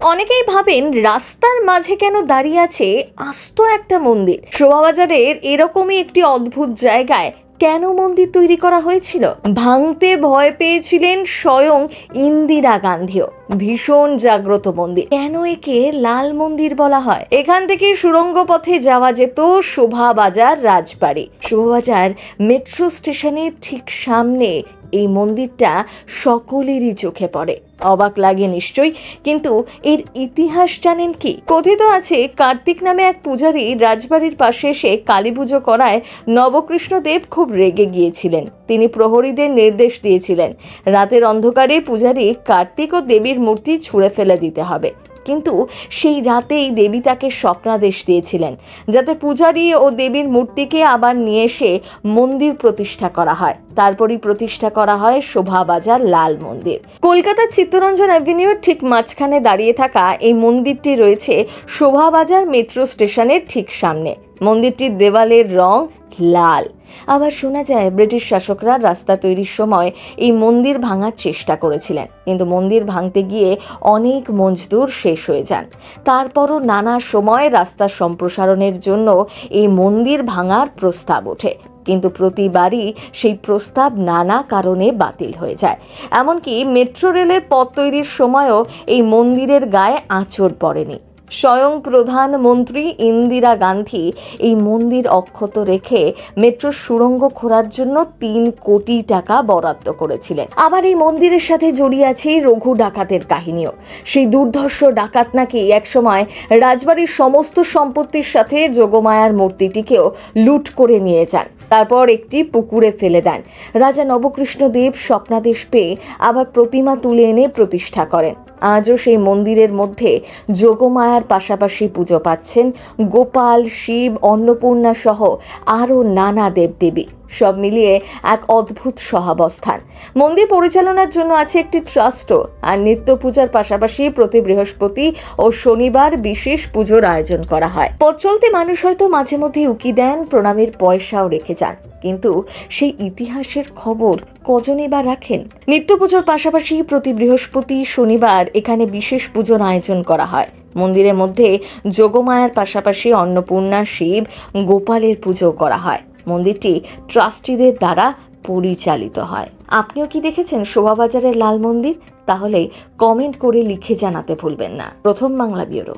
অনেকেই ভাবেন রাস্তার মাঝে কেন দাঁড়িয়ে আছে আস্ত একটা মন্দির। শোভাবাজারের এরকমই একটি অদ্ভুত জায়গায় কেন মন্দির তৈরি করা হয়েছিল? ভাঙতে ভয় পেয়েছিলেন স্বয়ং ইন্দিরা গান্ধীও। ভীষণ জাগ্রত মন্দির, কেন একে লাল মন্দির বলা হয়? এখান থেকে সুড়ঙ্গ পথে যাওয়া যেত শোভাবাজার রাজবাড়ি। শোভাবাজার মেট্রো স্টেশনের ঠিক সামনে এই মন্দিরটা সকলেরই চোখে পড়ে। অবাক লাগে নিশ্চয়ই, কিন্তু এর ইতিহাস জানেন কি? কথিত আছে কার্তিক নামে এক পূজারী রাজবাড়ির পাশে এসে কালী পুজো করায় নবকৃষ্ণদেব খুব রেগে গিয়েছিলেন। তিনি প্রহরীদের নির্দেশ দিয়েছিলেন রাতের অন্ধকারে পূজারী কার্তিক ও দেবীর মূর্তি ছুঁড়ে ফেলে দিতে হবে। কিন্তু সেই রাতেই দেবী তাকে স্বপ্নাদেশ দিয়েছিলেন যাতে পূজারী ও দেবীর মূর্তিকে আবার নিয়ে এসে মন্দির প্রতিষ্ঠা করা হয়। তারপরই প্রতিষ্ঠা করা হয় শোভাবাজার লাল মন্দির। কলকাতার চিত্তরঞ্জন অ্যাভিনিউর ঠিক মাঝখানে দাঁড়িয়ে থাকা এই মন্দিরটি রয়েছে শোভাবাজার মেট্রো স্টেশনের ঠিক সামনে। মন্দিরটির দেওয়ালের রং লাল। আবার শোনা যায় ব্রিটিশ শাসকরা রাস্তা তৈরির সময় এই মন্দির ভাঙার চেষ্টা করেছিলেন, কিন্তু মন্দির ভাঙতে গিয়ে অনেক মজদুর শেষ হয়ে যান। তারপরও নানা সময় রাস্তা সম্প্রসারণের জন্য এই মন্দির ভাঙার প্রস্তাব ওঠে, কিন্তু প্রতিবারই সেই প্রস্তাব নানা কারণে বাতিল হয়ে যায়। এমনকি মেট্রো রেলের পথ তৈরির সময়ও এই মন্দিরের গায়ে আঁচড় পড়েনি। স্বয়ং প্রধানমন্ত্রী ইন্দিরা গান্ধী এই মন্দির অক্ষত রেখে মেট্রোর সুড়ঙ্গ খোঁড়ার জন্য 3 কোটি টাকা বরাদ্দ করেছিলেন। আবার এই মন্দিরের সাথে জড়িয়ে আছে রঘু ডাকাতের কাহিনীও। সেই দুর্ধর্ষ ডাকাত নাকি একসময় রাজবাড়ির সমস্ত সম্পত্তির সাথে যোগমায়ার মূর্তিটিকেও লুট করে নিয়ে যান, তারপর একটি পুকুরে ফেলে দেন। রাজা নবকৃষ্ণদেব স্বপ্নাদেশ পেয়ে আবার প্রতিমা তুলে এনে প্রতিষ্ঠা করেন। আজও সেই মন্দিরের মধ্যে যোগমায়ার পাশাপাশি পুজো পাচ্ছেন গোপাল, শিব, অন্নপূর্ণা সহ আরও নানা দেবদেবী। সব মিলিয়ে এক অদ্ভুত সহাবস্থান। মন্দির পরিচালনার জন্য আছে একটি ট্রাস্টও, আর নিত্য পূজার পাশাপাশি প্রতি বৃহস্পতি ও শনিবার বিশেষ পুজোর আয়োজন করা হয়। পথ চলতে মানুষ হয়তো মাঝে মধ্যে উকি দেন, প্রণামের পয়সাও রেখে যান, কিন্তু সেই ইতিহাসের খবর কজনই বা রাখেন? নিত্য পুজোর পাশাপাশি প্রতি বৃহস্পতি, শনিবার এখানে বিশেষ পুজোর আয়োজন করা হয়। মন্দিরের মধ্যে যোগমায়ার পাশাপাশি অন্নপূর্ণা, শিব, গোপালের পুজো করা হয়। মন্দিরটি ট্রাস্টিদের দ্বারা পরিচালিত হয়। আপনিও কি দেখেছেন শোভাবাজারের লাল মন্দির? তাহলে কমেন্ট করে লিখে জানাতে ভুলবেন না। প্রথম বাংলা ব্যুরো।